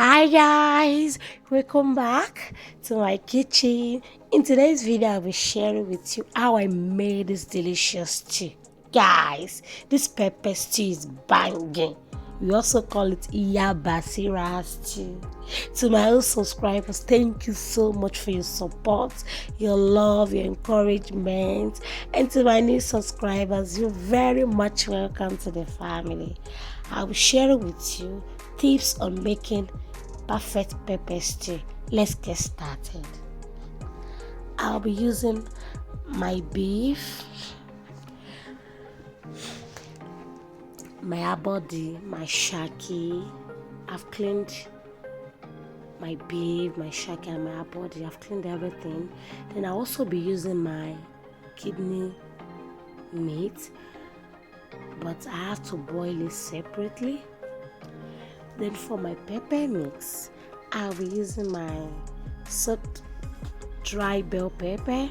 Hi guys, welcome back to my kitchen. In today's video, I'll be sharing with you how I made this delicious stew. Guys, this pepper stew is banging. We also call it Iya Bashirat stew. To my old subscribers, thank you so much for your support, your love, your encouragement. And to my new subscribers, you're very much welcome to the family. I'll be sharing with you tips on making perfect pepper stew. Let's get started. I'll be using my beef, my body, my shaki. I've cleaned my beef, my shaki, and my body. I've cleaned everything. Then I'll also be using my kidney meat, but I have to boil it separately. Then for my pepper mix, I'll be using my soaked dry bell pepper.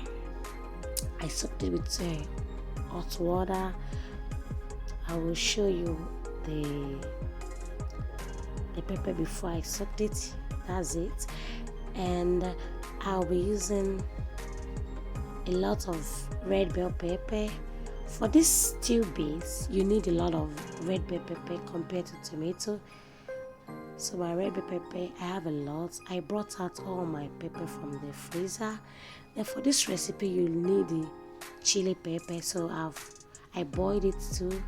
I soaked it with hot water. I will show you the pepper before I soaked it. That's it. And I'll be using a lot of red bell pepper. For this stew base, you need a lot of red bell pepper compared to tomato. So my red bell pepper, I have a lot. I brought out all my pepper from the freezer. Then for this recipe, you'll need the chili pepper. So I boiled it too,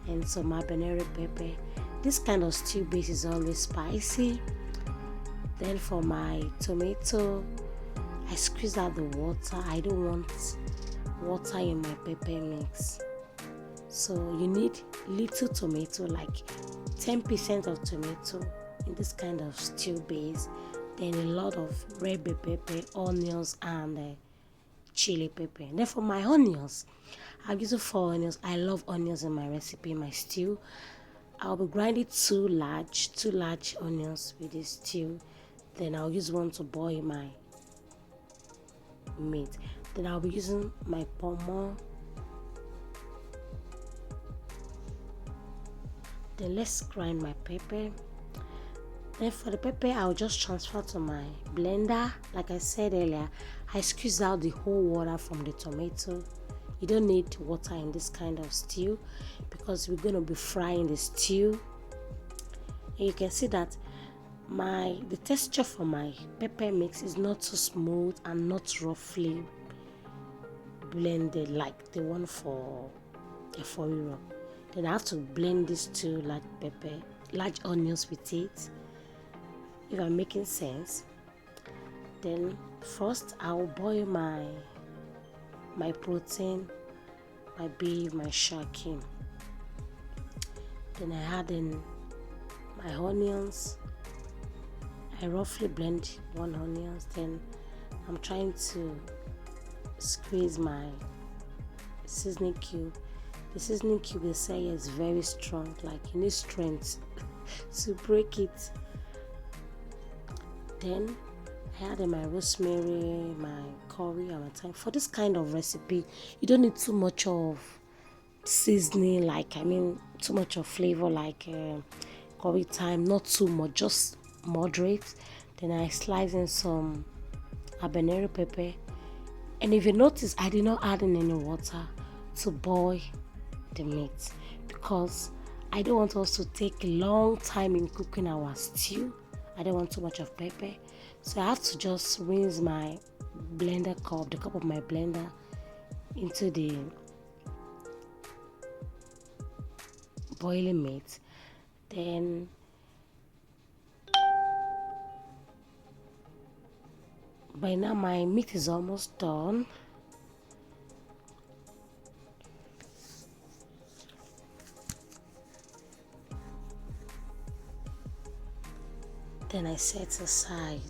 and some habanero pepper. This kind of stew base is always spicy. Then for my tomato, I squeeze out the water. I don't want water in my pepper mix. So you need little tomato, like 10% of tomato in this kind of stew base. Then a lot of red bell pepper, onions, and chili pepper. And then for my onions, I'm using 4 onions. I love onions in my recipe, my stew. I'll be grinding two large onions with this stew. Then I'll use one to boil my meat. Then I'll be using my Palmoil. Then let's grind my pepper. Then for the pepper, I'll just transfer to my blender. Like I said earlier, I squeeze out the whole water from the tomato. You don't need water in this kind of stew because we're going to be frying the stew. And you can see that the texture for my pepper mix is not too smooth and not roughly blended like the one for a foriro. Then I have to blend these two large onions with it, if I'm making sense. Then first I'll boil my protein, my beef, my shaki. Then I add in my onions. I roughly blend 1 onion. Then I'm trying to squeeze my seasoning cube. The seasoning cube, they say, is very strong, like you need strength to break it. Then I add in my rosemary, my curry, and my thyme. For this kind of recipe, you don't need too much of seasoning, too much of flavor, like curry, thyme, not too much, just moderate. Then I slice in some habanero pepper. And if you notice, I did not add in any water to boil the meat because I don't want us to take a long time in cooking our stew. I don't want too much of pepper, so I have to just rinse my blender cup, the cup of my blender, into the boiling meat. Then by now my meat is almost done. Then I set aside.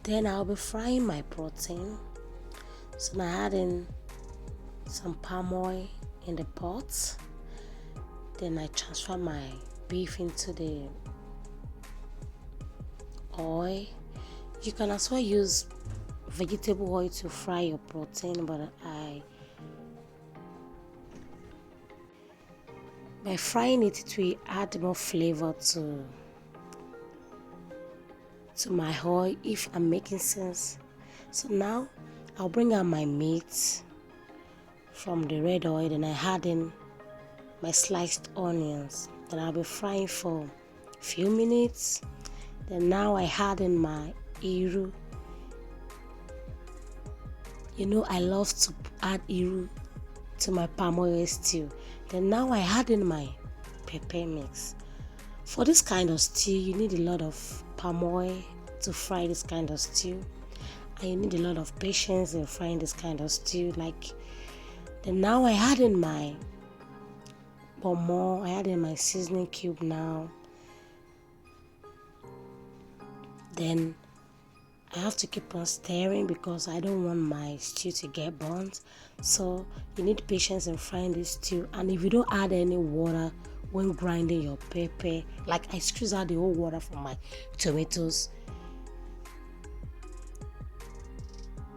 Then I'll be frying my protein. So now I add in some palm oil in the pot. Then I transfer my beef into the oil. You can as well use vegetable oil to fry your By frying it, it will add more flavor to my oil, if I'm making sense. So now I'll bring out my meat from the red oil, then I add in my sliced onions. Then I'll be frying for a few minutes. Then now I add in my iru. You know I love to add iru to my palmoil stew. Then now I add in my pepper mix. For this kind of stew, you need a lot of palmoil to fry this kind of stew, and you need a lot of patience in frying this kind of stew. Then now I add in my more, I add in my seasoning cube now. Then I have to keep on stirring because I don't want my stew to get burnt. So you need patience in frying this stew. And if you don't add any water when grinding your pepper, like I squeeze out the whole water from my tomatoes,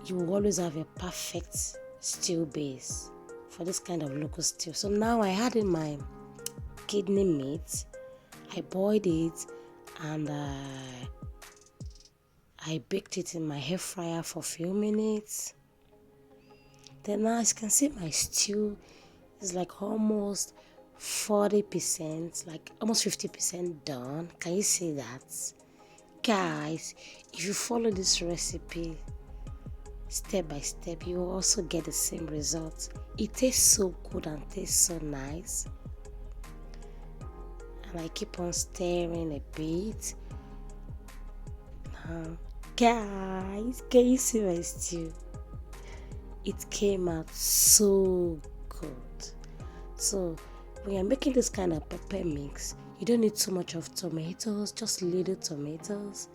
you will always have a perfect stew base for this kind of local stew. So now I add in my kidney meat. I boiled it and I baked it in my air fryer for a few minutes. Then now as you can see, my stew is like almost 40%, like almost 50% done. Can you see that? Guys, if you follow this recipe step by step, you will also get the same result. It tastes so good and tastes so nice. And I keep on stirring a bit. Guys, can you see my stew? It came out so good. So when you're making this kind of pepper mix, you don't need too much of tomatoes, just little tomatoes.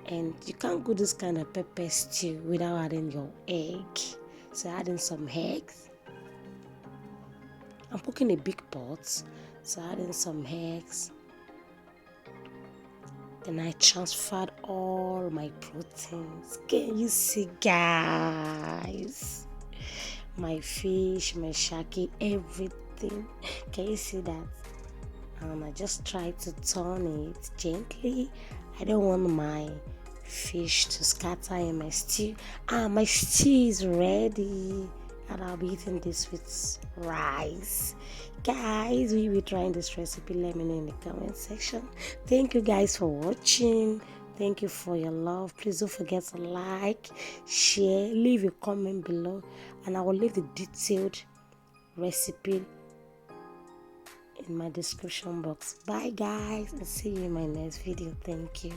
And you can't do this kind of pepper stew without adding your egg. So adding some eggs. I'm cooking a big pot, so adding some eggs. Then I transferred all my proteins. Can you see, guys? My fish, my shaki, everything. Can you see that? And I just try to turn it gently. I don't want my fish to scatter in my stew. My stew is ready, and I'll be eating this with rice. Guys, we will be trying this recipe. Let me know in the comment section. Thank you guys for watching. Thank you for your love. Please don't forget to like, share, leave a comment below, and I will leave the detailed recipe in my description box. Bye guys, and see you in my next video. Thank you.